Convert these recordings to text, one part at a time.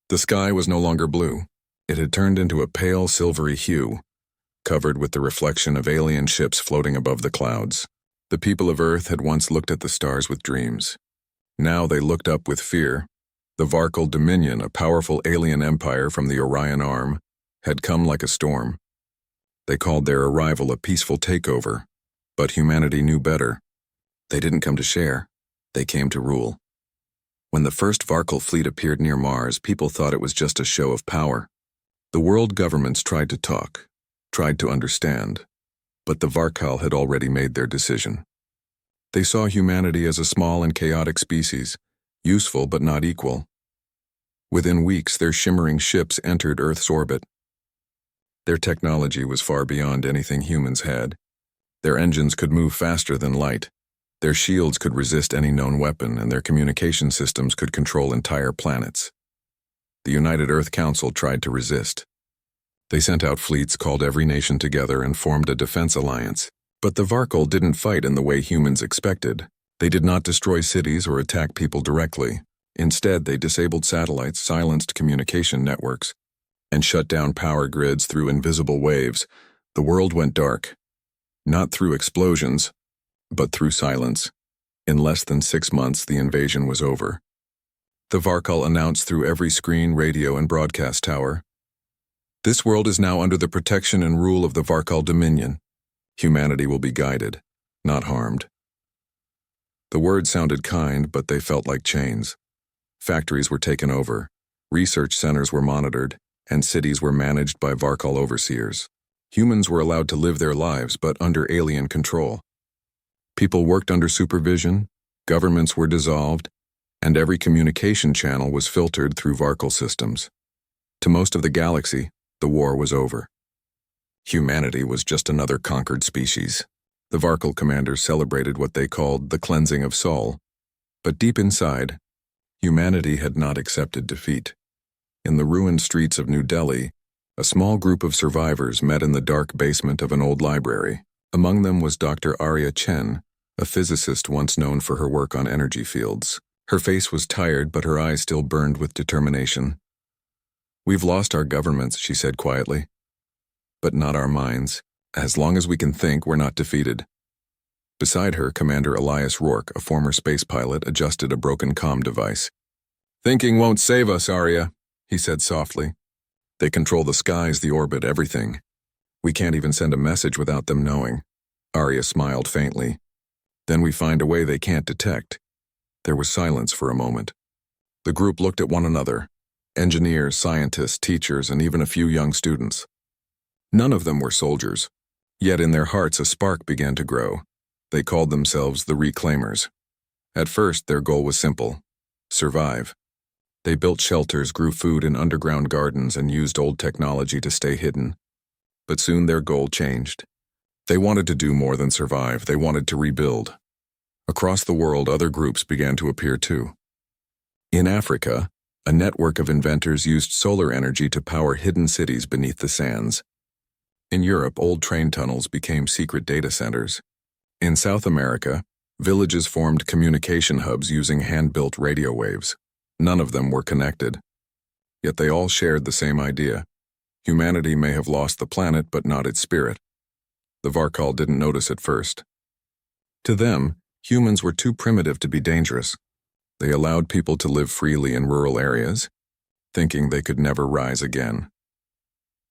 The sky was no longer blue. It had turned into a pale silvery hue, covered with the reflection of alien ships floating above the clouds. The people of Earth had once looked at the stars with dreams. Now they looked up with fear. The Varkal Dominion, a powerful alien empire from the Orion Arm, had come like a storm. They called their arrival a peaceful takeover, but humanity knew better. They didn't come to share. They came to rule. When the first Varkal fleet appeared near Mars, people thought it was just a show of power. The world governments tried to talk, tried to understand, but the Varkal had already made their decision. They saw humanity as a small and chaotic species, useful but not equal. Within weeks, their shimmering ships entered Earth's orbit. Their technology was far beyond anything humans had. Their engines could move faster than light. Their shields could resist any known weapon, and their communication systems could control entire planets. The United Earth Council tried to resist. They sent out fleets, called every nation together, and formed a defense alliance. But the Varkal didn't fight in the way humans expected. They did not destroy cities or attack people directly. Instead, they disabled satellites, silenced communication networks, and shut down power grids through invisible waves. The world went dark. Not through explosions, but through silence. In less than 6 months, the invasion was over. The Varkal announced through every screen, radio, and broadcast tower, "This world is now under the protection and rule of the Varkal Dominion. Humanity will be guided, not harmed." The words sounded kind, but they felt like chains. Factories were taken over, research centers were monitored, and cities were managed by Varkal overseers. Humans were allowed to live their lives, but under alien control. People worked under supervision, governments were dissolved, and every communication channel was filtered through Varkal systems. To most of the galaxy, the war was over. Humanity was just another conquered species. The Varkal commanders celebrated what they called the cleansing of Sol. But deep inside, humanity had not accepted defeat. In the ruined streets of New Delhi, a small group of survivors met in the dark basement of an old library. Among them was Dr. Arya Chen, a physicist once known for her work on energy fields. Her face was tired, but her eyes still burned with determination. "We've lost our governments," she said quietly. "But not our minds. As long as we can think, we're not defeated." Beside her, Commander Elias Rourke, a former space pilot, adjusted a broken comm device. "Thinking won't save us, Arya," he said softly. "They control the skies, the orbit, everything. We can't even send a message without them knowing." Arya smiled faintly. "Then we find a way they can't detect." There was silence for a moment. The group looked at one another. Engineers, scientists, teachers, and even a few young students. None of them were soldiers. Yet in their hearts a spark began to grow. They called themselves the Reclaimers. At first, their goal was simple: survive. They built shelters, grew food in underground gardens, and used old technology to stay hidden. But soon their goal changed. They wanted to do more than survive. They wanted to rebuild. Across the world, other groups began to appear too. In Africa, a network of inventors used solar energy to power hidden cities beneath the sands. In Europe, old train tunnels became secret data centers. In South America, villages formed communication hubs using hand-built radio waves. None of them were connected. Yet they all shared the same idea. Humanity may have lost the planet, but not its spirit. The Varkal didn't notice at first. To them, humans were too primitive to be dangerous. They allowed people to live freely in rural areas, thinking they could never rise again.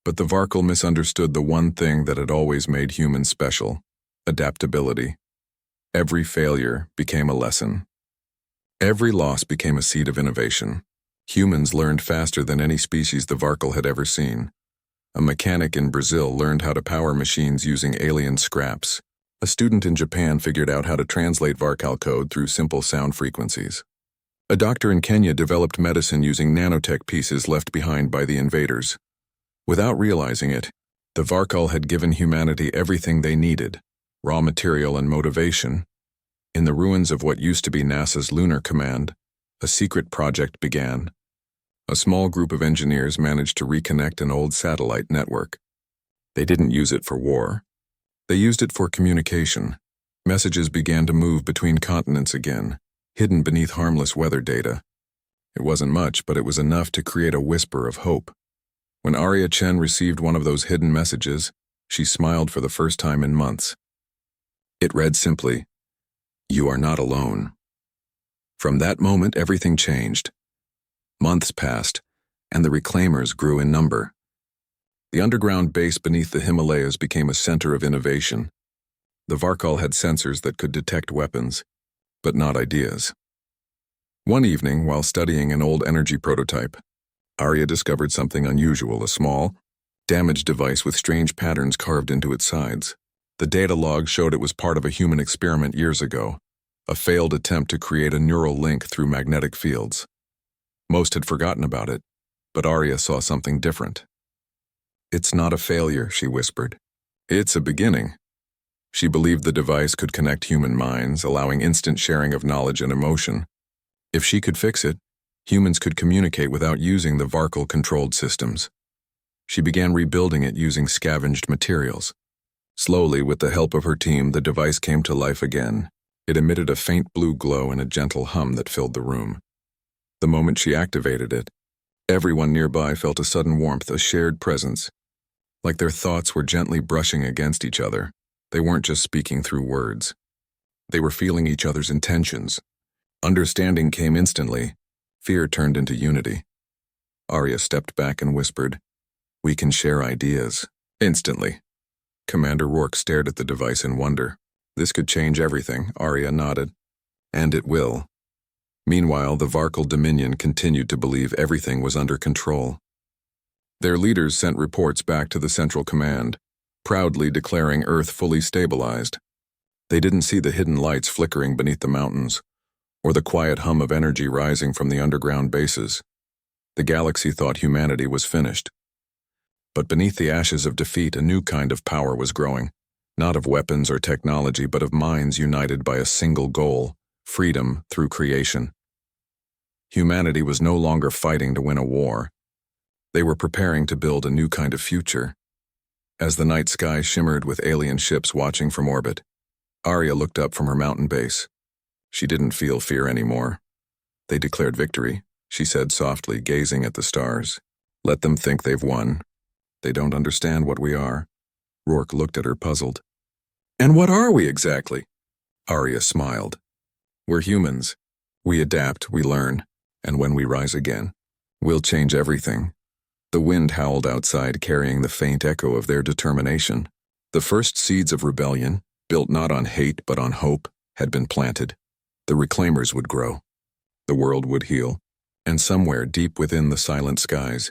But the Varkal misunderstood the one thing that had always made humans special: adaptability. Every failure became a lesson. Every loss became a seed of innovation. Humans learned faster than any species the Varkal had ever seen. A mechanic in Brazil learned how to power machines using alien scraps. A student in Japan figured out how to translate Varkal code through simple sound frequencies. A doctor in Kenya developed medicine using nanotech pieces left behind by the invaders. Without realizing it, the Varkal had given humanity everything they needed: raw material and motivation. In the ruins of what used to be NASA's Lunar Command, a secret project began. A small group of engineers managed to reconnect an old satellite network. They didn't use it for war. They used it for communication. Messages began to move between continents again, hidden beneath harmless weather data. It wasn't much, but it was enough to create a whisper of hope. When Arya Chen received one of those hidden messages, she smiled for the first time in months. It read simply, "You are not alone." From that moment, everything changed. Months passed, and the reclaimers grew in number. The underground base beneath the Himalayas became a center of innovation. The Varkal had sensors that could detect weapons, but not ideas. One evening, while studying an old energy prototype, Arya discovered something unusual, a small, damaged device with strange patterns carved into its sides. The data log showed it was part of a human experiment years ago, a failed attempt to create a neural link through magnetic fields. Most had forgotten about it, but Arya saw something different. "It's not a failure," she whispered. "It's a beginning." She believed the device could connect human minds, allowing instant sharing of knowledge and emotion. If she could fix it, humans could communicate without using the Varkal-controlled systems. She began rebuilding it using scavenged materials. Slowly, with the help of her team, the device came to life again. It emitted a faint blue glow and a gentle hum that filled the room. The moment she activated it, everyone nearby felt a sudden warmth, a shared presence. Like their thoughts were gently brushing against each other. They weren't just speaking through words. They were feeling each other's intentions. Understanding came instantly. Fear turned into unity. Arya stepped back and whispered, "We can share ideas." Instantly. Commander Rourke stared at the device in wonder. "This could change everything," Arya nodded. "And it will." Meanwhile, the Varkal Dominion continued to believe everything was under control. Their leaders sent reports back to the Central Command, proudly declaring Earth fully stabilized. They didn't see the hidden lights flickering beneath the mountains, or the quiet hum of energy rising from the underground bases. The galaxy thought humanity was finished. But beneath the ashes of defeat, a new kind of power was growing, not of weapons or technology, but of minds united by a single goal, freedom through creation. Humanity was no longer fighting to win a war. They were preparing to build a new kind of future. As the night sky shimmered with alien ships watching from orbit, Arya looked up from her mountain base. She didn't feel fear anymore. "They declared victory," she said softly, gazing at the stars. "Let them think they've won. They don't understand what we are." Rourke looked at her, puzzled. "And what are we exactly?" Arya smiled. "We're humans. We adapt, we learn, and when we rise again, we'll change everything." The wind howled outside, carrying the faint echo of their determination. The first seeds of rebellion, built not on hate but on hope, had been planted. The reclaimers would grow. The world would heal. And somewhere deep within the silent skies,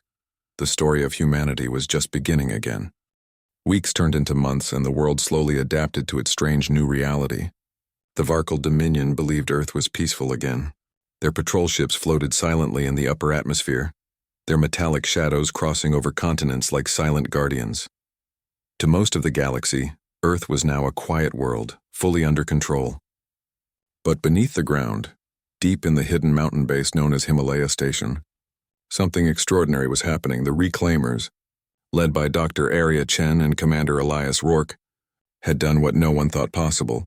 the story of humanity was just beginning again. Weeks turned into months, and the world slowly adapted to its strange new reality. The Varkal Dominion believed Earth was peaceful again. Their patrol ships floated silently in the upper atmosphere, their metallic shadows crossing over continents like silent guardians. To most of the galaxy, Earth was now a quiet world, fully under control. But beneath the ground, deep in the hidden mountain base known as Himalaya Station, something extraordinary was happening. The Reclaimers, led by Dr. Arya Chen and Commander Elias Rourke, had done what no one thought possible.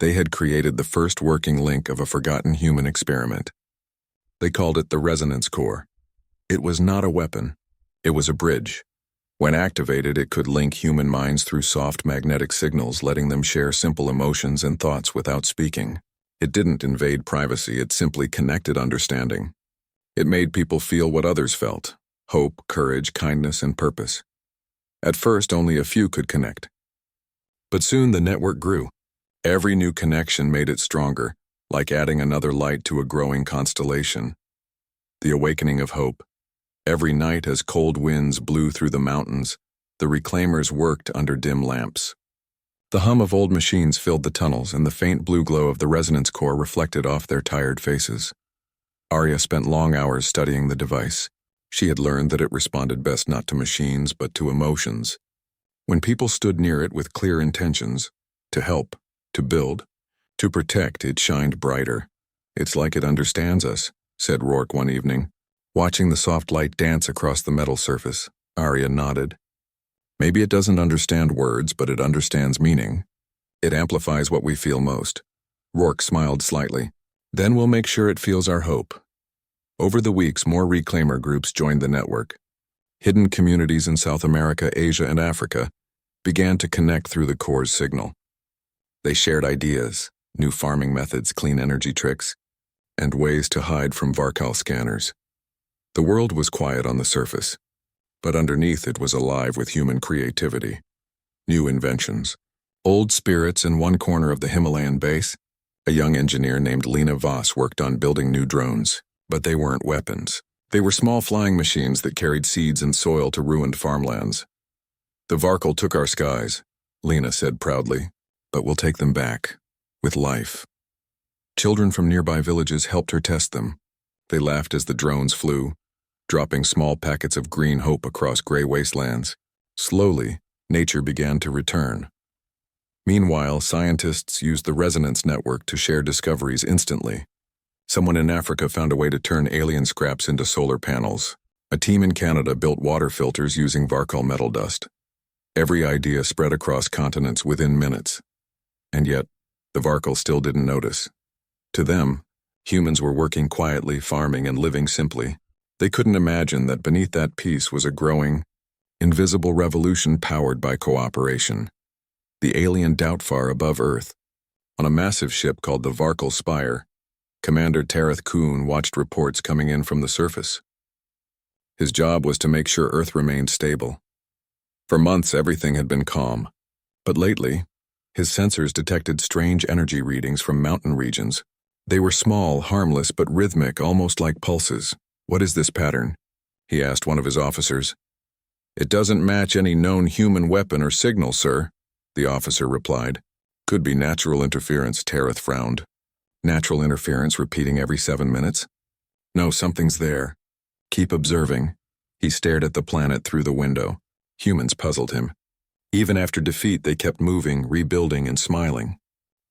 They had created the first working link of a forgotten human experiment. They called it the Resonance Core. It was not a weapon. It was a bridge. When activated, it could link human minds through soft magnetic signals, letting them share simple emotions and thoughts without speaking. It didn't invade privacy, it simply connected understanding. It made people feel what others felt: hope, courage, kindness, and purpose. At first, only a few could connect. But soon the network grew. Every new connection made it stronger, like adding another light to a growing constellation. The awakening of hope. Every night, as cold winds blew through the mountains, the reclaimers worked under dim lamps. The hum of old machines filled the tunnels, and the faint blue glow of the resonance core reflected off their tired faces. Arya spent long hours studying the device. She had learned that it responded best not to machines, but to emotions. When people stood near it with clear intentions, to help, to build, to protect, it shined brighter. "It's like it understands us," said Rourke one evening. Watching the soft light dance across the metal surface, Arya nodded. "Maybe it doesn't understand words, but it understands meaning. It amplifies what we feel most." Rourke smiled slightly. "Then we'll make sure it feels our hope." Over the weeks, more reclaimer groups joined the network. Hidden communities in South America, Asia, and Africa began to connect through the core's signal. They shared ideas, new farming methods, clean energy tricks, and ways to hide from Varkal scanners. The world was quiet on the surface, but underneath it was alive with human creativity. New inventions. Old spirits in one corner of the Himalayan base. A young engineer named Lena Voss worked on building new drones, but they weren't weapons. They were small flying machines that carried seeds and soil to ruined farmlands. The Varkal took our skies, Lena said proudly, but we'll take them back, with life. Children from nearby villages helped her test them. They laughed as the drones flew, dropping small packets of green hope across gray wastelands. Slowly, nature began to return. Meanwhile, scientists used the resonance network to share discoveries instantly. Someone in Africa found a way to turn alien scraps into solar panels. A team in Canada built water filters using Varkal metal dust. Every idea spread across continents within minutes. And yet, the Varkal still didn't notice. To them, humans were working quietly, farming and living simply. They couldn't imagine that beneath that peace was a growing, invisible revolution powered by cooperation. The alien Doubtfar above Earth. On a massive ship called the Varkal Spire, Commander Tareth Kuhn watched reports coming in from the surface. His job was to make sure Earth remained stable. For months, everything had been calm. But lately, his sensors detected strange energy readings from mountain regions. They were small, harmless, but rhythmic, almost like pulses. "What is this pattern?" he asked one of his officers. "It doesn't match any known human weapon or signal, sir," the officer replied. "Could be natural interference," Tareth frowned. "Natural interference repeating every 7 minutes? No, something's there. Keep observing." He stared at the planet through the window. Humans puzzled him. Even after defeat, they kept moving, rebuilding, and smiling.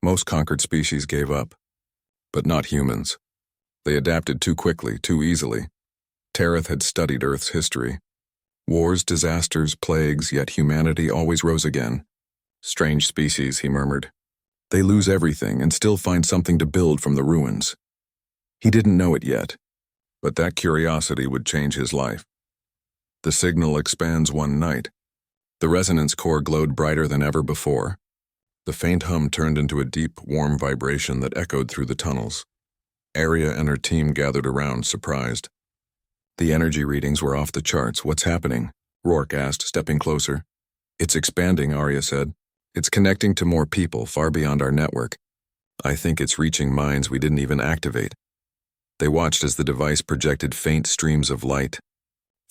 Most conquered species gave up. But not humans. They adapted too quickly, too easily. Tareth had studied Earth's history. Wars, disasters, plagues, yet humanity always rose again. "Strange species," he murmured. "They lose everything and still find something to build from the ruins." He didn't know it yet, but that curiosity would change his life. The signal expands one night. The resonance core glowed brighter than ever before. The faint hum turned into a deep, warm vibration that echoed through the tunnels. Arya and her team gathered around, surprised. The energy readings were off the charts. "What's happening?" Rourke asked, stepping closer. "It's expanding," Arya said. "It's connecting to more people, far beyond our network. I think it's reaching minds we didn't even activate." They watched as the device projected faint streams of light,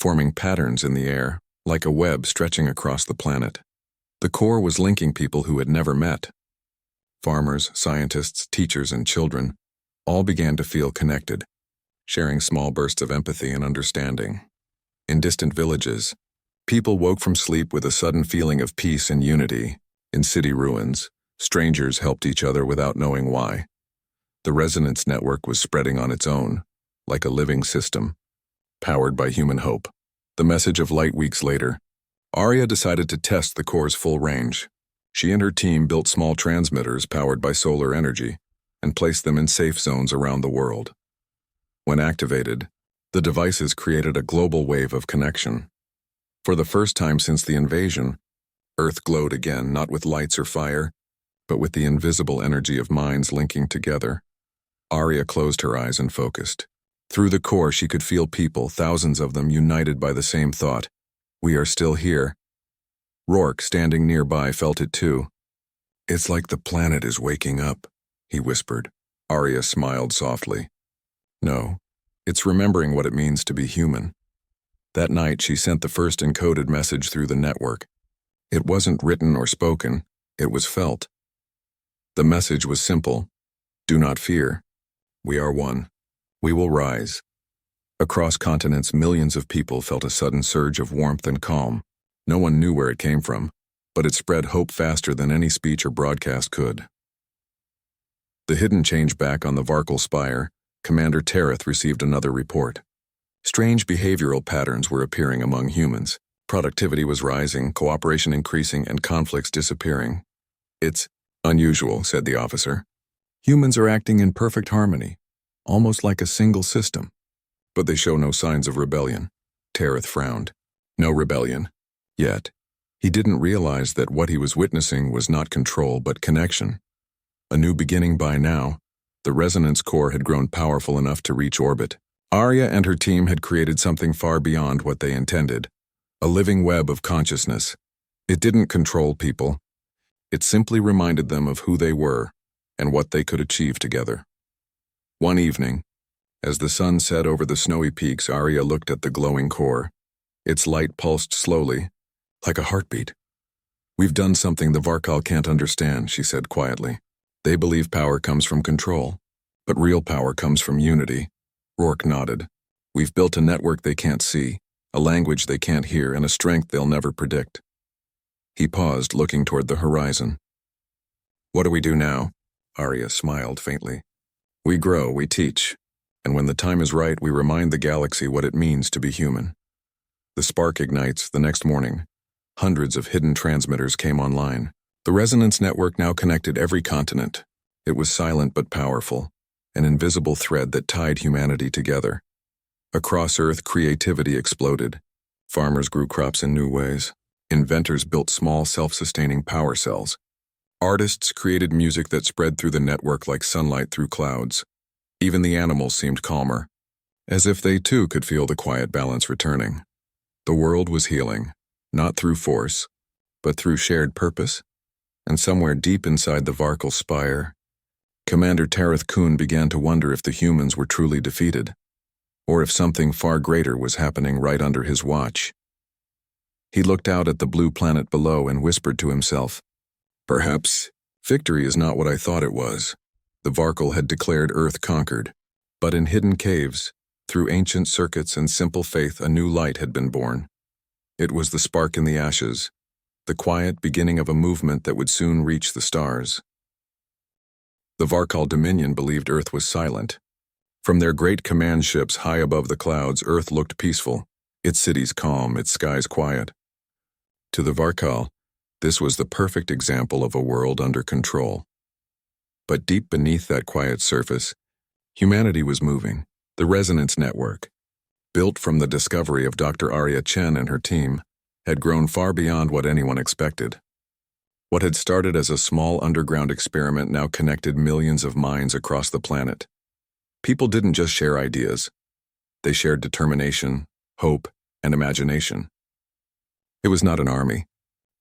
forming patterns in the air, like a web stretching across the planet. The core was linking people who had never met. Farmers, scientists, teachers, and children all began to feel connected, sharing small bursts of empathy and understanding. In distant villages, people woke from sleep with a sudden feeling of peace and unity. In city ruins, strangers helped each other without knowing why. The resonance network was spreading on its own, like a living system, powered by human hope. The message of light weeks later, Arya decided to test the core's full range. She and her team built small transmitters powered by solar energy and placed them in safe zones around the world. When activated, the devices created a global wave of connection. For the first time since the invasion, Earth glowed again, not with lights or fire, but with the invisible energy of minds linking together. Arya closed her eyes and focused. Through the core, she could feel people, thousands of them, united by the same thought. "We are still here." Rourke, standing nearby, felt it too. "It's like the planet is waking up," he whispered. Arya smiled softly. "No, it's remembering what it means to be human." That night, she sent the first encoded message through the network. It wasn't written or spoken, it was felt. The message was simple: "Do not fear. We are one. We will rise." Across continents, millions of people felt a sudden surge of warmth and calm. No one knew where it came from, but it spread hope faster than any speech or broadcast could. The hidden change back on the Varkal Spire, Commander Tareth received another report. Strange behavioral patterns were appearing among humans. Productivity was rising, cooperation increasing, and conflicts disappearing. "It's unusual," said the officer. "Humans are acting in perfect harmony, almost like a single system. but they show no signs of rebellion. Tareth frowned. No rebellion. Yet. He didn't realize that what he was witnessing was not control but connection. A new beginning by now. The resonance core had grown powerful enough to reach orbit. Arya and her team had created something far beyond what they intended. A living web of consciousness. It didn't control people. It simply reminded them of who they were and what they could achieve together. One evening, as the sun set over the snowy peaks, Arya looked at the glowing core. Its light pulsed slowly, like a heartbeat. "We've done something the Varkal can't understand," she said quietly. "They believe power comes from control, but real power comes from unity." Rourke nodded. "We've built a network they can't see, a language they can't hear, and a strength they'll never predict." He paused, looking toward the horizon. "What do we do now?" Arya smiled faintly. "We grow, we teach, and when the time is right, we remind the galaxy what it means to be human." The spark ignites the next morning. Hundreds of hidden transmitters came online. The resonance network now connected every continent. It was silent but powerful, an invisible thread that tied humanity together. Across Earth, creativity exploded. Farmers grew crops in new ways. Inventors built small, self-sustaining power cells. Artists created music that spread through the network like sunlight through clouds. Even the animals seemed calmer, as if they too could feel the quiet balance returning. The world was healing, not through force, but through shared purpose. And somewhere deep inside the Varkal spire, Commander Tareth Kun began to wonder if the humans were truly defeated, or if something far greater was happening right under his watch. He looked out at the blue planet below and whispered to himself, "Perhaps victory is not what I thought it was." The Varkal had declared Earth conquered, but in hidden caves, through ancient circuits and simple faith, a new light had been born. It was the spark in the ashes, the quiet beginning of a movement that would soon reach the stars. The Varkal Dominion believed Earth was silent. From their great command ships high above the clouds, Earth looked peaceful, its cities calm, its skies quiet. To the Varkal, this was the perfect example of a world under control. But deep beneath that quiet surface, humanity was moving. The Resonance Network, built from the discovery of Dr. Arya Chen and her team, had grown far beyond what anyone expected. What had started as a small underground experiment now connected millions of minds across the planet. People didn't just share ideas. They shared determination, hope, and imagination. It was not an army.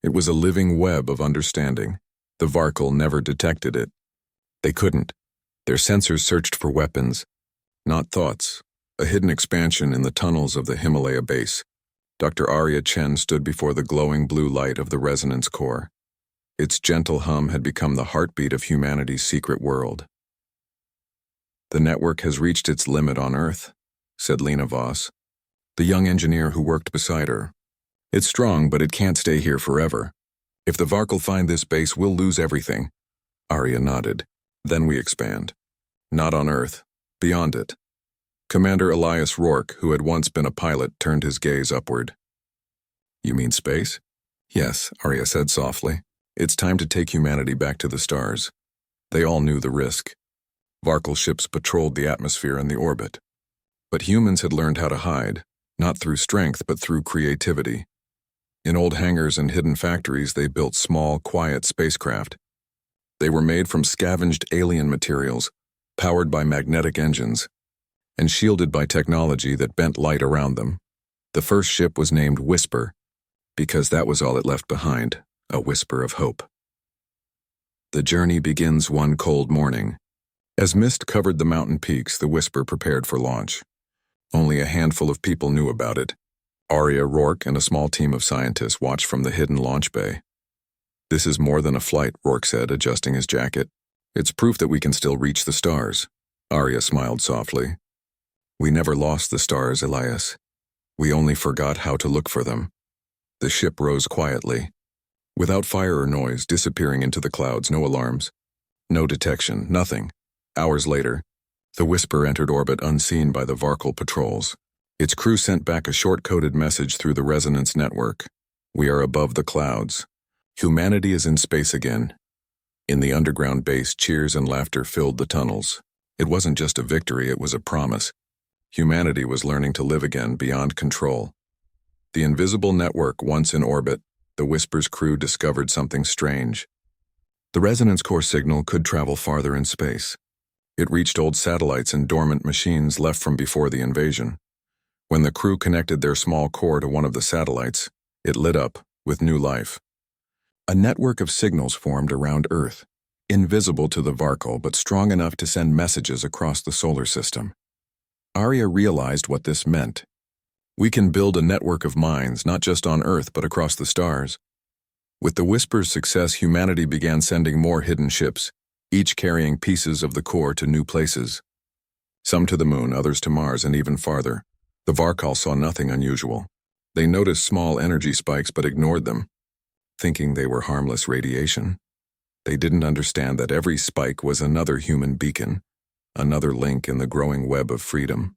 It was a living web of understanding. The Varkal never detected it. They couldn't. Their sensors searched for weapons, not thoughts. A hidden expansion in the tunnels of the Himalaya base. Dr. Arya Chen stood before the glowing blue light of the resonance core. Its gentle hum had become the heartbeat of humanity's secret world. "The network has reached its limit on Earth," said Lena Voss, the young engineer who worked beside her. "It's strong, but it can't stay here forever. If the Varkal find this base, we'll lose everything." Arya nodded. "Then we expand. Not on Earth, beyond it." Commander Elias Rourke, who had once been a pilot, turned his gaze upward. "You mean space?" "Yes," Arya said softly. "It's time to take humanity back to the stars." They all knew the risk. Varkal ships patrolled the atmosphere and the orbit. But humans had learned how to hide, not through strength but through creativity. In old hangars and hidden factories, they built small, quiet spacecraft. They were made from scavenged alien materials, powered by magnetic engines, and shielded by technology that bent light around them. The first ship was named Whisper, because that was all it left behind, a whisper of hope. The journey begins one cold morning. As mist covered the mountain peaks, the Whisper prepared for launch. Only a handful of people knew about it. Arya, Rourke, and a small team of scientists watched from the hidden launch bay. "This is more than a flight," Rourke said, adjusting his jacket. "It's proof that we can still reach the stars." Arya smiled softly. "We never lost the stars, Elias. We only forgot how to look for them." The ship rose quietly, without fire or noise, disappearing into the clouds, no alarms, no detection, nothing. Hours later, the Whisper entered orbit unseen by the Varkal patrols. Its crew sent back a short-coded message through the resonance network. "We are above the clouds. Humanity is in space again." In the underground base, cheers and laughter filled the tunnels. It wasn't just a victory, it was a promise. Humanity was learning to live again beyond control. The invisible network once in orbit, the Whisper's crew discovered something strange. The resonance core signal could travel farther in space. It reached old satellites and dormant machines left from before the invasion. When the crew connected their small core to one of the satellites, it lit up with new life. A network of signals formed around Earth, invisible to the Varkal but strong enough to send messages across the solar system. Arya realized what this meant. We can build a network of minds not just on Earth but across the stars. With the Whisper's success, humanity began sending more hidden ships, each carrying pieces of the core to new places. Some to the moon, others to Mars, and even farther. The Varkal saw nothing unusual. They noticed small energy spikes but ignored them, thinking they were harmless radiation. They didn't understand that every spike was another human beacon, another link in the growing web of freedom.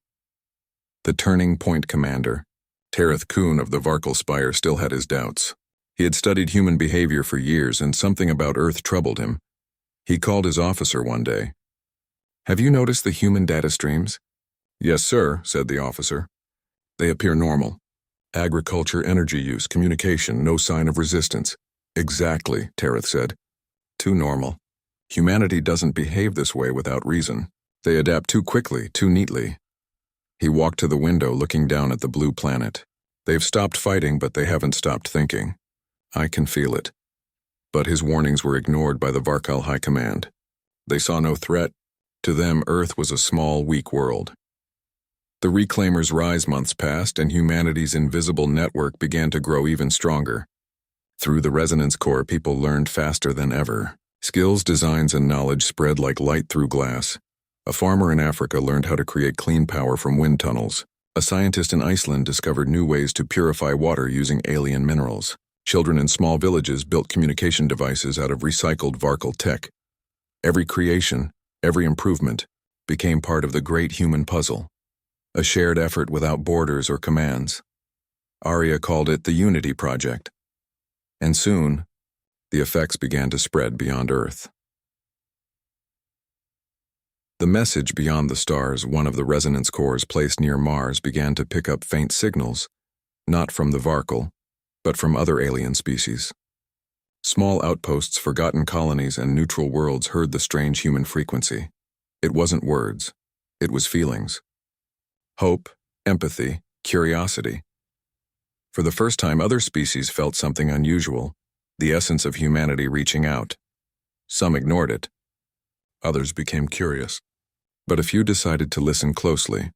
The Turning Point commander, Tareth Kuhn of the Varkal Spire, still had his doubts. He had studied human behavior for years, and something about Earth troubled him. He called his officer one day. "Have you noticed the human data streams?" "Yes, sir," said the officer. "They appear normal. Agriculture, energy use, communication, no sign of resistance." "Exactly," Tareth said. "Too normal. Humanity doesn't behave this way without reason. They adapt too quickly, too neatly." He walked to the window, looking down at the blue planet. "They've stopped fighting, but they haven't stopped thinking. I can feel it." But his warnings were ignored by the Varkal High Command. They saw no threat. To them, Earth was a small, weak world. The Reclaimers' Rise months passed, and humanity's invisible network began to grow even stronger. Through the resonance core, people learned faster than ever. Skills, designs, and knowledge spread like light through glass. A farmer in Africa learned how to create clean power from wind tunnels. A scientist in Iceland discovered new ways to purify water using alien minerals. Children in small villages built communication devices out of recycled Varkal tech. Every creation, every improvement, became part of the great human puzzle. A shared effort without borders or commands. Arya called it the Unity Project. And soon, the effects began to spread beyond Earth. The message beyond the stars, one of the resonance cores placed near Mars, began to pick up faint signals, not from the Varkal, but from other alien species. Small outposts, forgotten colonies, and neutral worlds heard the strange human frequency. It wasn't words, it was feelings. Hope, empathy, curiosity. For the first time, other species felt something unusual, the essence of humanity reaching out. Some ignored it. Others became curious. But a few decided to listen closely.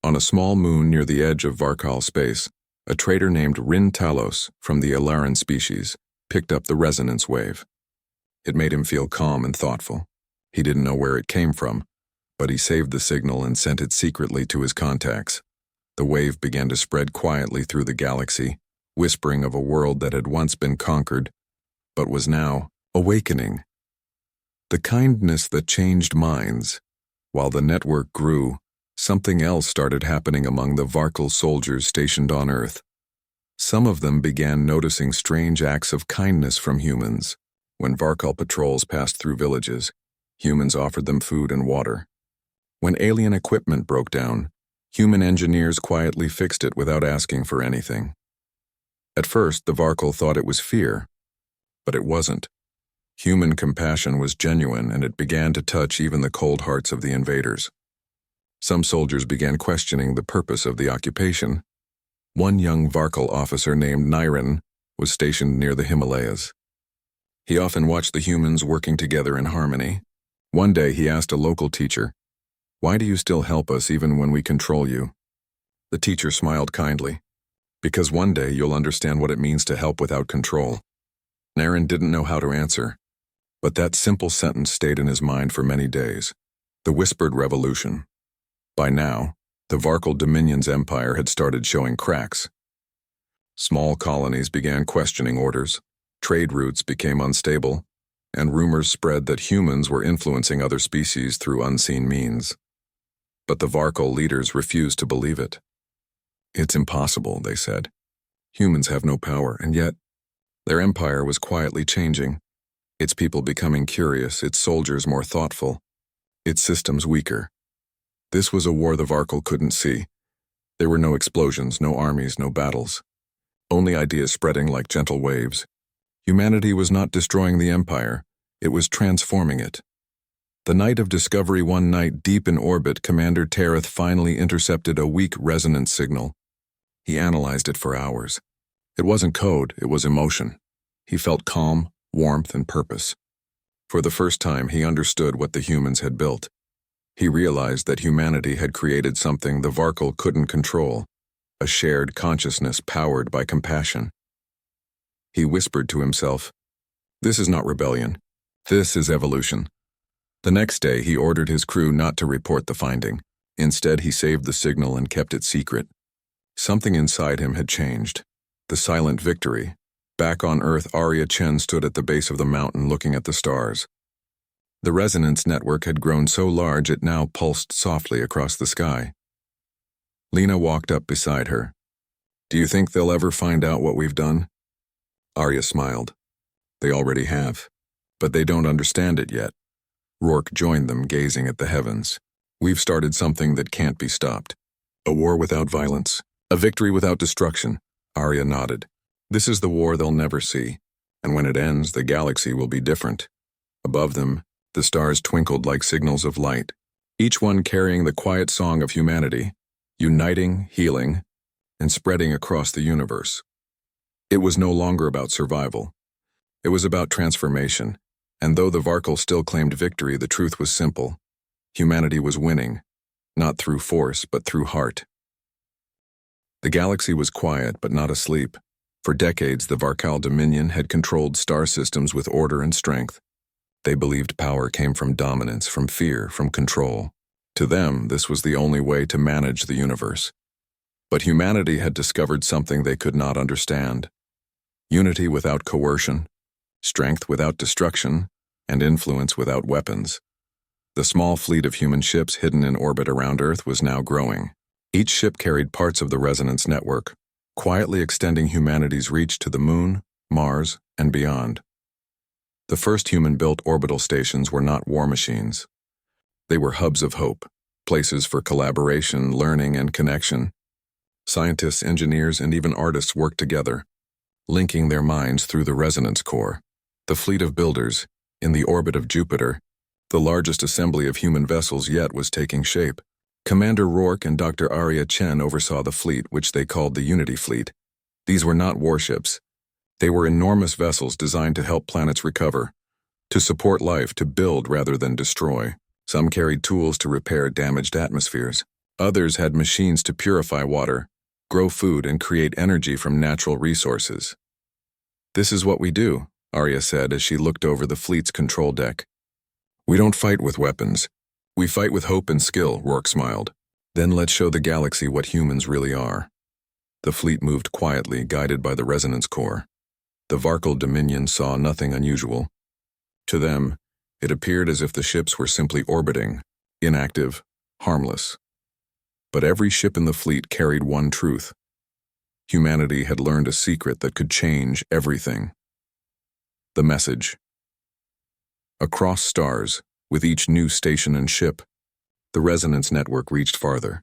On a small moon near the edge of Varkal space, a trader named Rin Talos from the Ilaran species picked up the resonance wave. It made him feel calm and thoughtful. He didn't know where it came from, but he saved the signal and sent it secretly to his contacts. The wave began to spread quietly through the galaxy, whispering of a world that had once been conquered, but was now awakening. The kindness that changed minds. While the network grew, something else started happening among the Varkal soldiers stationed on Earth. Some of them began noticing strange acts of kindness from humans. When Varkal patrols passed through villages, humans offered them food and water. When alien equipment broke down, human engineers quietly fixed it without asking for anything. At first, the Varkal thought it was fear, but it wasn't. Human compassion was genuine, and it began to touch even the cold hearts of the invaders. Some soldiers began questioning the purpose of the occupation. One young Varkal officer named Niren was stationed near the Himalayas. He often watched the humans working together in harmony. One day he asked a local teacher, "Why do you still help us even when we control you?" The teacher smiled kindly. "Because one day you'll understand what it means to help without control." Niren didn't know how to answer, but that simple sentence stayed in his mind for many days. The whispered revolution. By now, the Varkal Dominion's empire had started showing cracks. Small colonies began questioning orders, trade routes became unstable, and rumors spread that humans were influencing other species through unseen means. But the Varkal leaders refused to believe it. "It's impossible," they said. "Humans have no power," and yet their empire was quietly changing, its people becoming curious, its soldiers more thoughtful, its systems weaker. This was a war the Varkal couldn't see. There were no explosions, no armies, no battles. Only ideas spreading like gentle waves. Humanity was not destroying the Empire, it was transforming it. The night of discovery, one night deep in orbit, Commander Tereth finally intercepted a weak resonance signal. He analyzed it for hours. It wasn't code, it was emotion. He felt calm, warmth, and purpose. For the first time, he understood what the humans had built. He realized that humanity had created something the Varkal couldn't control, a shared consciousness powered by compassion. He whispered to himself, "This is not rebellion. This is evolution." The next day, he ordered his crew not to report the finding. Instead, he saved the signal and kept it secret. Something inside him had changed. The silent victory. Back on Earth, Arya Chen stood at the base of the mountain looking at the stars. The resonance network had grown so large it now pulsed softly across the sky. Lena walked up beside her. "Do you think they'll ever find out what we've done?" Arya smiled. "They already have, but they don't understand it yet." Rourke joined them, gazing at the heavens. "We've started something that can't be stopped. A war without violence. A victory without destruction." Arya nodded. "This is the war they'll never see, and when it ends, the galaxy will be different." Above them, the stars twinkled like signals of light, each one carrying the quiet song of humanity, uniting, healing, and spreading across the universe. It was no longer about survival. It was about transformation, and though the Varkal still claimed victory, the truth was simple. Humanity was winning, not through force, but through heart. The galaxy was quiet, but not asleep. For decades, the Varkal Dominion had controlled star systems with order and strength. They believed power came from dominance, from fear, from control. To them, this was the only way to manage the universe. But humanity had discovered something they could not understand. Unity without coercion, strength without destruction, and influence without weapons. The small fleet of human ships hidden in orbit around Earth was now growing. Each ship carried parts of the resonance network, quietly extending humanity's reach to the Moon, Mars, and beyond. The first human-built orbital stations were not war machines. They were hubs of hope, places for collaboration, learning, and connection. Scientists, engineers, and even artists worked together, linking their minds through the resonance core. The fleet of builders, in the orbit of Jupiter, the largest assembly of human vessels yet, was taking shape. Commander Rourke and Dr. Arya Chen oversaw the fleet, which they called the Unity Fleet. These were not warships. They were enormous vessels designed to help planets recover, to support life, to build rather than destroy. Some carried tools to repair damaged atmospheres. Others had machines to purify water, grow food, and create energy from natural resources. "This is what we do," Arya said as she looked over the fleet's control deck. "We don't fight with weapons. We fight with hope and skill," Rourke smiled. "Then let's show the galaxy what humans really are." The fleet moved quietly, guided by the resonance core. The Varkal Dominion saw nothing unusual. To them, it appeared as if the ships were simply orbiting, inactive, harmless. But every ship in the fleet carried one truth. Humanity had learned a secret that could change everything. The message. Across stars, with each new station and ship, the resonance network reached farther.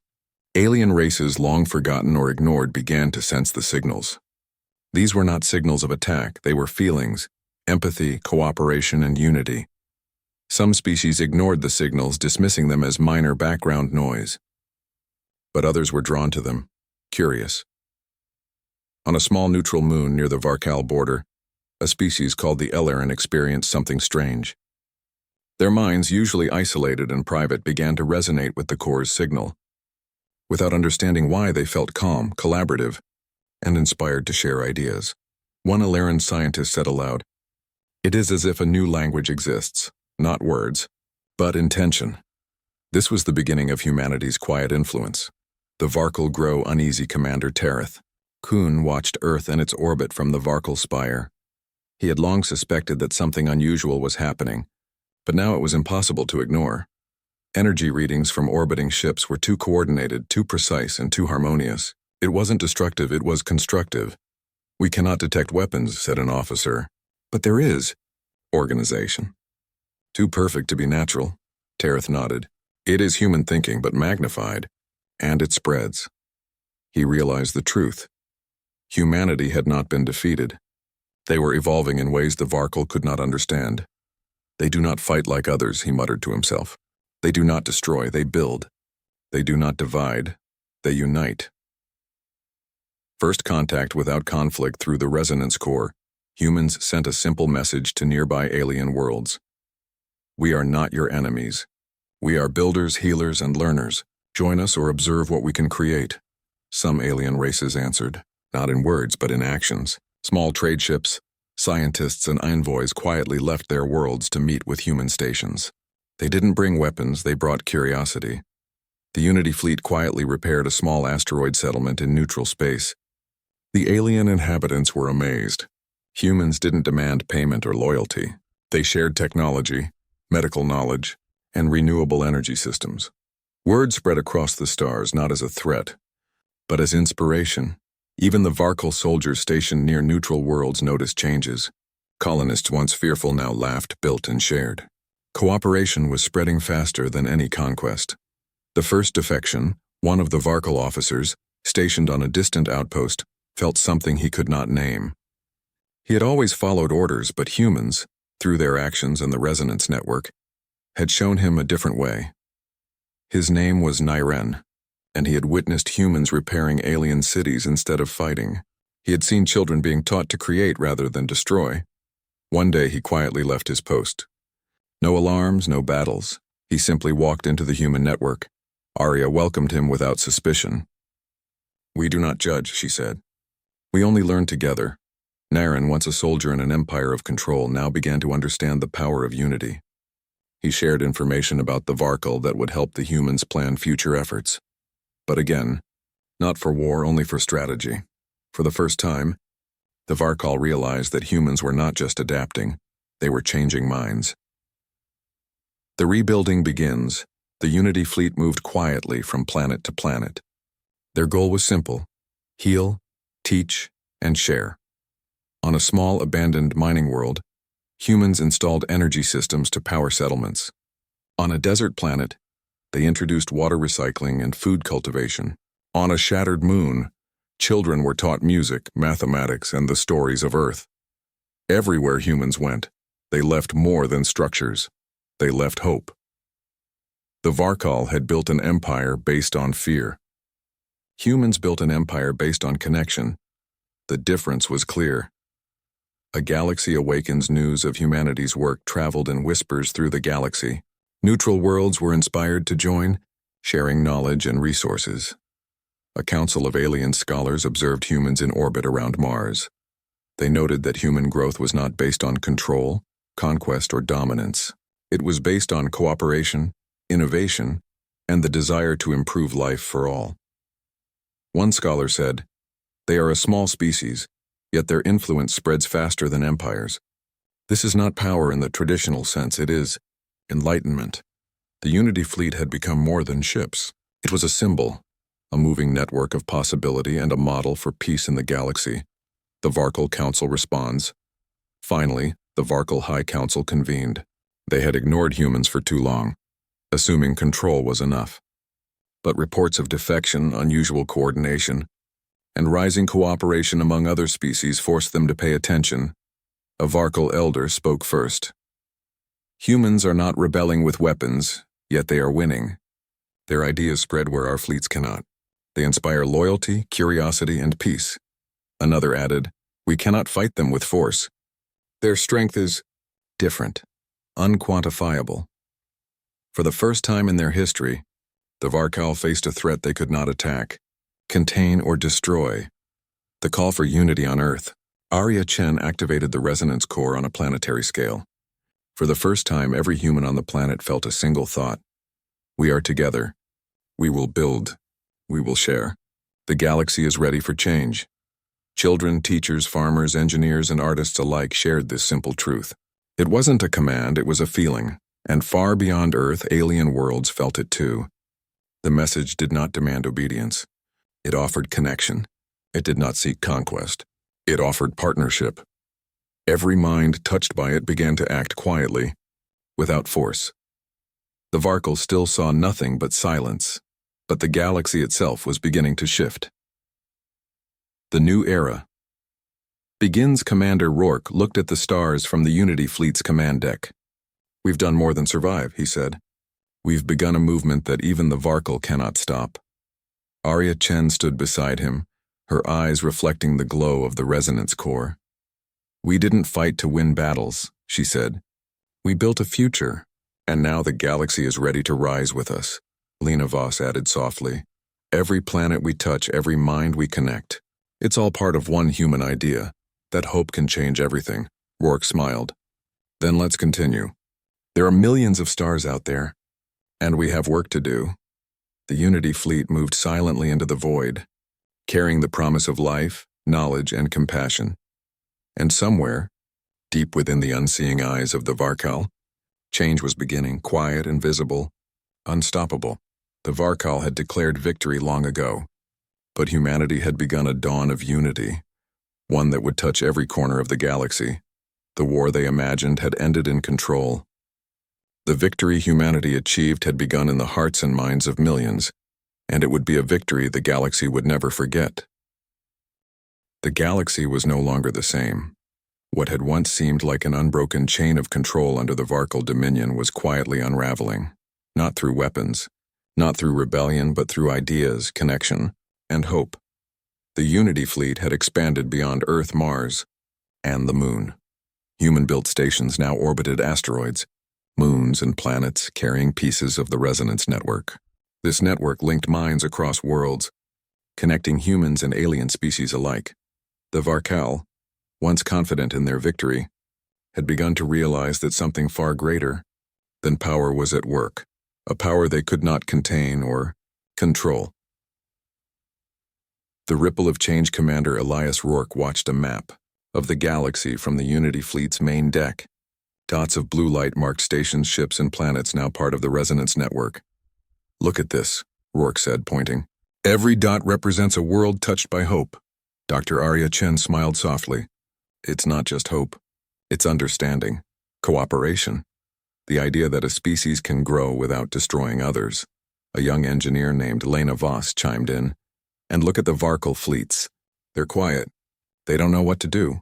Alien races long forgotten or ignored began to sense the signals. These were not signals of attack, they were feelings, empathy, cooperation, and unity. Some species ignored the signals, dismissing them as minor background noise. But others were drawn to them, curious. On a small neutral moon near the Varkal border, a species called the Ellerin experienced something strange. Their minds, usually isolated and private, began to resonate with the core's signal. Without understanding why, they felt calm, collaborative, and inspired to share ideas. One Ellerin scientist said aloud, "It is as if a new language exists, not words, but intention." This was the beginning of humanity's quiet influence. The Varkal grow uneasy Commander Tereth. Kuhn watched Earth and its orbit from the Varkal spire. He had long suspected that something unusual was happening, but now it was impossible to ignore. Energy readings from orbiting ships were too coordinated, too precise, and too harmonious. It wasn't destructive, it was constructive. "We cannot detect weapons," said an officer. "But there is organization." "Too perfect to be natural," Tereth nodded. It is human thinking, but magnified, and it spreads. He realized the truth. Humanity had not been defeated. They were evolving in ways the Varkal could not understand. They do not fight like others, he muttered to himself. They do not destroy, they build. They do not divide, they unite. First contact without conflict through the resonance core, humans sent a simple message to nearby alien worlds. We are not your enemies. We are builders, healers, and learners. Join us or observe what we can create. Some alien races answered, not in words but in actions. Small trade ships, scientists, and envoys quietly left their worlds to meet with human stations. They didn't bring weapons, they brought curiosity. The Unity fleet quietly repaired a small asteroid settlement in neutral space. The alien inhabitants were amazed. Humans didn't demand payment or loyalty. They shared technology, medical knowledge, and renewable energy systems. Word spread across the stars not as a threat, but as inspiration. Even the Varkal soldiers stationed near neutral worlds noticed changes. Colonists once fearful now laughed, built, and shared. Cooperation was spreading faster than any conquest. The first defection, one of the Varkal officers, stationed on a distant outpost, felt something he could not name. He had always followed orders, but humans, through their actions and the resonance network, had shown him a different way. His name was Niren, and he had witnessed humans repairing alien cities instead of fighting. He had seen children being taught to create rather than destroy. One day he quietly left his post. No alarms, no battles. He simply walked into the human network. Arya welcomed him without suspicion. "We do not judge," she said. "We only learn together." Niren, once a soldier in an empire of control, now began to understand the power of unity. He shared information about the Varkal that would help the humans plan future efforts. But again, not for war, only for strategy. For the first time, the Varkal realized that humans were not just adapting, they were changing minds. The rebuilding begins. The Unity fleet moved quietly from planet to planet. Their goal was simple: heal, teach, and share. On a small abandoned mining world, humans installed energy systems to power settlements. On a desert planet, they introduced water recycling and food cultivation. On a shattered moon, children were taught music, mathematics, and the stories of Earth. Everywhere humans went, they left more than structures. They left hope. The Varkal had built an empire based on fear. Humans built an empire based on connection. The difference was clear. A galaxy awakens news of humanity's work traveled in whispers through the galaxy. Neutral worlds were inspired to join, sharing knowledge and resources. A council of alien scholars observed humans in orbit around Mars. They noted that human growth was not based on control, conquest, or dominance. It was based on cooperation, innovation, and the desire to improve life for all. One scholar said, "They are a small species, yet their influence spreads faster than empires. This is not power in the traditional sense, it is enlightenment." The Unity fleet had become more than ships. It was a symbol, a moving network of possibility and a model for peace in the galaxy. The Varkal Council responds. Finally, the Varkal High Council convened. They had ignored humans for too long, assuming control was enough. But reports of defection, unusual coordination, and rising cooperation among other species forced them to pay attention. A Varkal elder spoke first. "Humans are not rebelling with weapons, yet they are winning. Their ideas spread where our fleets cannot. They inspire loyalty, curiosity, and peace." Another added, "We cannot fight them with force. Their strength is different, unquantifiable." For the first time in their history, the Varkal faced a threat they could not attack, contain, or destroy. The call for unity on Earth. Arya Chen activated the resonance core on a planetary scale. For the first time, every human on the planet felt a single thought. We are together. We will build. We will share. The galaxy is ready for change. Children, teachers, farmers, engineers, and artists alike shared this simple truth. It wasn't a command, it was a feeling, and far beyond Earth, alien worlds felt it too. The message did not demand obedience. It offered connection. It did not seek conquest. It offered partnership. Every mind touched by it began to act quietly, without force. The Varkle still saw nothing but silence, but the galaxy itself was beginning to shift. The new era. Begins. Commander Rourke looked at the stars from the Unity fleet's command deck. "We've done more than survive," he said. "We've begun a movement that even the Varkle cannot stop." Arya Chen stood beside him, her eyes reflecting the glow of the resonance core. "We didn't fight to win battles," she said. "We built a future, and now the galaxy is ready to rise with us," Lena Voss added softly. "Every planet we touch, every mind we connect. It's all part of one human idea, that hope can change everything." Rourke smiled. "Then let's continue. There are millions of stars out there, and we have work to do." The Unity fleet moved silently into the void, carrying the promise of life, knowledge, and compassion. And somewhere, deep within the unseeing eyes of the Varkle, change was beginning, quiet and visible, unstoppable. The Varkle had declared victory long ago, but humanity had begun a dawn of unity, one that would touch every corner of the galaxy. The war they imagined had ended in control. The victory humanity achieved had begun in the hearts and minds of millions, and it would be a victory the galaxy would never forget. The galaxy was no longer the same. What had once seemed like an unbroken chain of control under the Varkle dominion was quietly unraveling, not through weapons, not through rebellion, but through ideas, connection, and hope. The Unity fleet had expanded beyond Earth, Mars, and the Moon. Human-built stations now orbited asteroids, moons and planets, carrying pieces of the resonance network. This network linked minds across worlds, connecting humans and alien species alike. The Varkle, once confident in their victory, had begun to realize that something far greater than power was at work, a power they could not contain or control. The ripple of change. Commander Elias Rourke watched a map of the galaxy from the Unity fleet's main deck. Dots of blue light marked stations, ships, and planets now part of the resonance network. "Look at this," Rourke said, pointing. "Every dot represents a world touched by hope." Dr. Arya Chen smiled softly. "It's not just hope. It's understanding, cooperation, the idea that a species can grow without destroying others." A young engineer named Lena Voss chimed in. "And look at the Varkle fleets. They're quiet. They don't know what to do."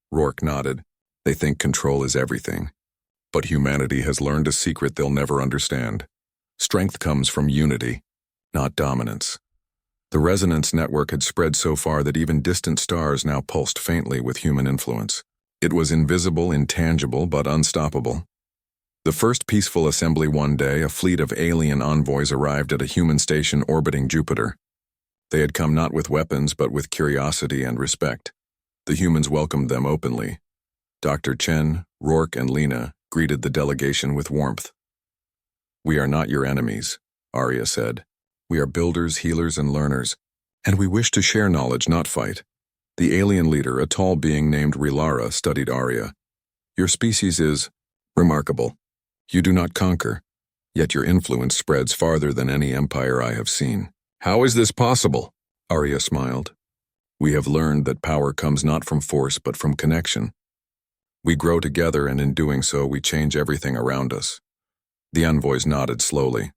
Rourke nodded. "They think control is everything. But humanity has learned a secret they'll never understand. Strength comes from unity, not dominance." The resonance network had spread so far that even distant stars now pulsed faintly with human influence. It was invisible, intangible, but unstoppable. The first peaceful assembly. One day, a fleet of alien envoys arrived at a human station orbiting Jupiter. They had come not with weapons, but with curiosity and respect. The humans welcomed them openly. Dr. Chen, Rourke, and Lena greeted the delegation with warmth. "We are not your enemies," Arya said. "We are builders, healers, and learners, and we wish to share knowledge, not fight." The alien leader, a tall being named Rilara, studied Arya. "Your species is remarkable. You do not conquer, yet your influence spreads farther than any empire I have seen." "How is this possible?" Arya smiled. "We have learned that power comes not from force but from connection. We grow together, and in doing so we change everything around us." The envoys nodded slowly.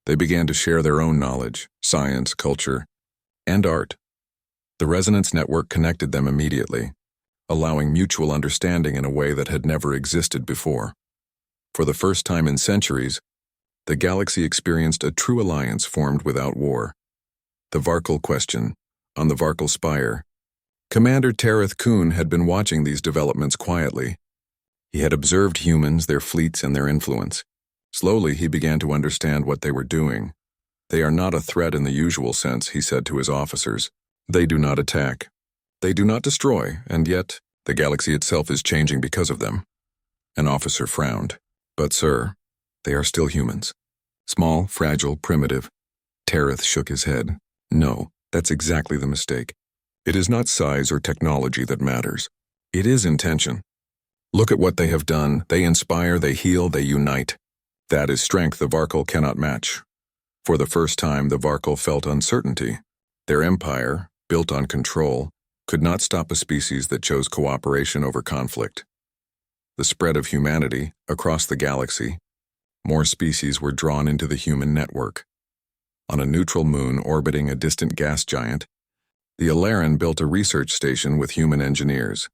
They began to share their own knowledge, science, culture, and art. The resonance network connected them immediately, allowing mutual understanding in a way that had never existed before. For the first time in centuries, the galaxy experienced a true alliance formed without war. The Varkle question, on the Varkle Spire. Commander Tareth Kuhn had been watching these developments quietly. He had observed humans, their fleets, and their influence. Slowly, he began to understand what they were doing. "They are not a threat in the usual sense," he said to his officers. "They do not attack. They do not destroy, and yet the galaxy itself is changing because of them." An officer frowned. "But, sir, they are still humans. Small, fragile, primitive." Tareth shook his head. "No, that's exactly the mistake. It is not size or technology that matters. It is intention. Look at what they have done. They inspire, they heal, they unite. That is strength the Varkle cannot match." For the first time, the Varkle felt uncertainty. Their empire, built on control, could not stop a species that chose cooperation over conflict. The spread of humanity across the galaxy More species were drawn into the human network. On a neutral moon orbiting a distant gas giant, the Alaran built a research station with human engineers.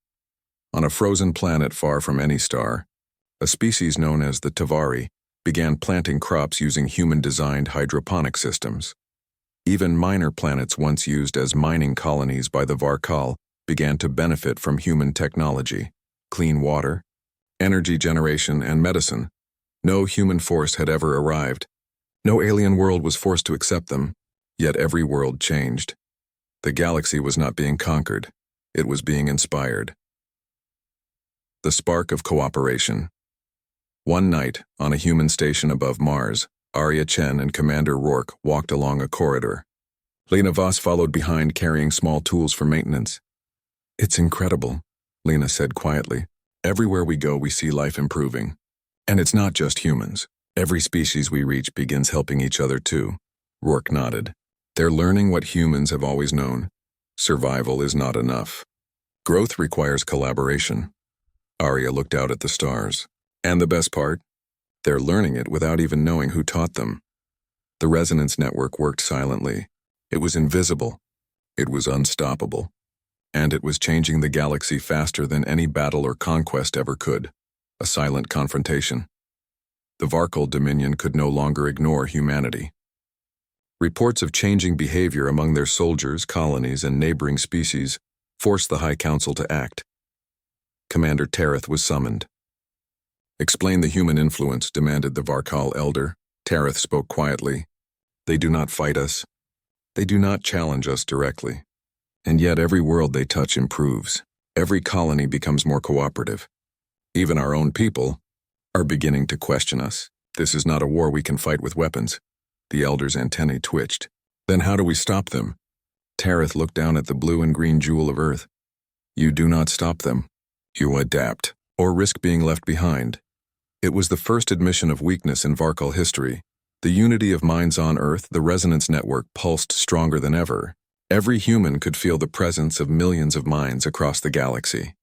On a frozen planet far from any star, a species known as the Tavari began planting crops using human-designed hydroponic systems. Even minor planets once used as mining colonies by the Varkal began to benefit from human technology, clean water, energy generation, and medicine. No human force had ever arrived. No alien world was forced to accept them, yet every world changed. The galaxy was not being conquered, it was being inspired. The spark of cooperation. One night, on a human station above Mars, Arya Chen and Commander Rourke walked along a corridor. Lena Voss followed behind carrying small tools for maintenance. "It's incredible," Lena said quietly. "Everywhere we go, we see life improving. And it's not just humans. Every species we reach begins helping each other too." Rourke nodded. "They're learning what humans have always known. Survival is not enough. Growth requires collaboration." Arya looked out at the stars. "And the best part? They're learning it without even knowing who taught them." The resonance network worked silently. It was invisible. It was unstoppable. And it was changing the galaxy faster than any battle or conquest ever could. A silent confrontation. The Varkal Dominion could no longer ignore humanity. Reports of changing behavior among their soldiers, colonies, and neighboring species forced the High Council to act. Commander Tareth was summoned. "Explain the human influence," demanded the Varkal elder. Tareth spoke quietly. "They do not fight us. They do not challenge us directly. And yet every world they touch improves. Every colony becomes more cooperative. Even our own people are beginning to question us. This is not a war we can fight with weapons." The elder's antennae twitched. "Then how do we stop them?" Tareth looked down at the blue and green jewel of Earth. "You do not stop them. You adapt, or risk being left behind." It was the first admission of weakness in Varkal history. The unity of minds on Earth, the resonance network, pulsed stronger than ever. Every human could feel the presence of millions of minds across the galaxy.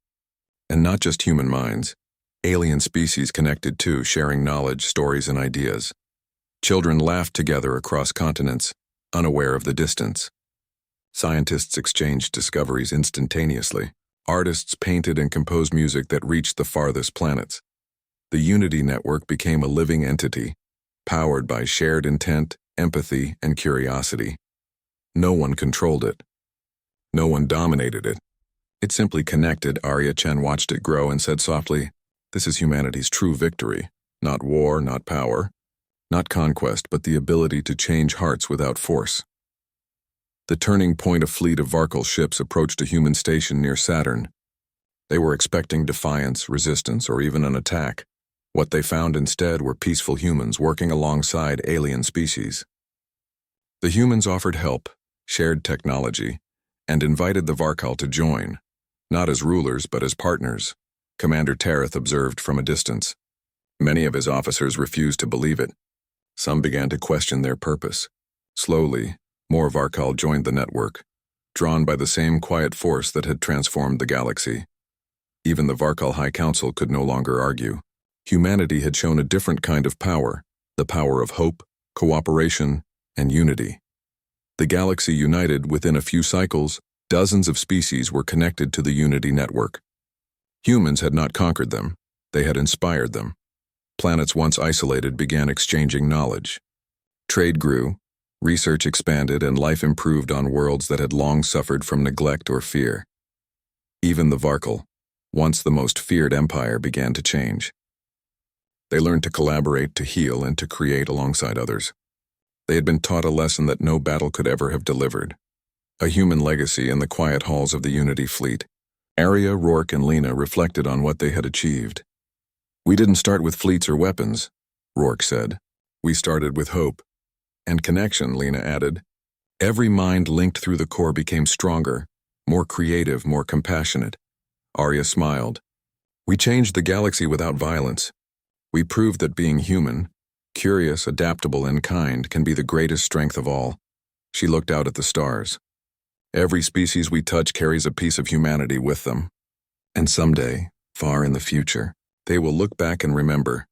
And not just human minds. Alien species connected too, sharing knowledge, stories, and ideas. Children laughed together across continents, unaware of the distance. Scientists exchanged discoveries instantaneously. Artists painted and composed music that reached the farthest planets. The Unity Network became a living entity, powered by shared intent, empathy, and curiosity. No one controlled it. No one dominated it. It simply connected. Arya Chen watched it grow and said softly, "This is humanity's true victory. Not war, not power, not conquest, but the ability to change hearts without force." The turning point, a fleet of Varkal ships approached a human station near Saturn. They were expecting defiance, resistance, or even an attack. What they found instead were peaceful humans working alongside alien species. The humans offered help, shared technology, and invited the Varkal to join, not as rulers but as partners. Commander Tareth observed from a distance. Many of his officers refused to believe it. Some began to question their purpose. Slowly, more Varkal joined the network, drawn by the same quiet force that had transformed the galaxy. Even the Varkal High Council could no longer argue. Humanity had shown a different kind of power, the power of hope, cooperation, and unity. The galaxy united. Within a few cycles, dozens of species were connected to the Unity Network. Humans had not conquered them, they had inspired them. Planets once isolated began exchanging knowledge. Trade grew, research expanded, and life improved on worlds that had long suffered from neglect or fear. Even the Varkal, once the most feared empire, began to change. They learned to collaborate, to heal, and to create alongside others. They had been taught a lesson that no battle could ever have delivered. A human legacy in the quiet halls of the Unity fleet. Arya, Rourke, and Lena reflected on what they had achieved. "We didn't start with fleets or weapons," Rourke said. "We started with hope. And connection," Lena added. Every mind linked through the core became stronger, more creative, more compassionate. Arya smiled. "We changed the galaxy without violence. We proved that being human, curious, adaptable, and kind, can be the greatest strength of all." She looked out at the stars. "Every species we touch carries a piece of humanity with them. And someday, far in the future, they will look back and remember,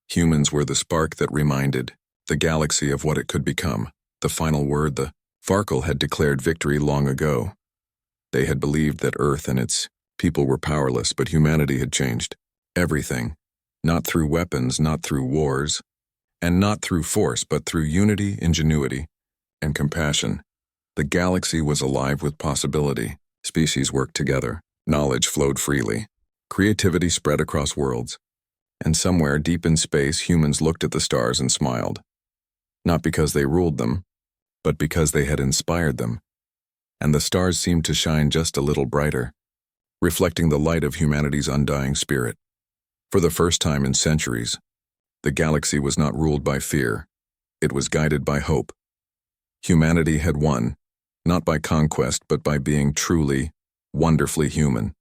Humans were the spark that reminded the galaxy of what it could become. The final word, the Farkle had declared victory long ago. They had believed that Earth and its people were powerless, but humanity had changed everything. Not through weapons, not through wars, and not through force, but through unity, ingenuity, and compassion. The galaxy was alive with possibility. Species worked together. Knowledge flowed freely. Creativity spread across worlds. And somewhere deep in space, humans looked at the stars and smiled. Not because they ruled them, but because they had inspired them. And the stars seemed to shine just a little brighter, reflecting the light of humanity's undying spirit. For the first time in centuries, the galaxy was not ruled by fear. It was guided by hope. Humanity had won, not by conquest, but by being truly, wonderfully human.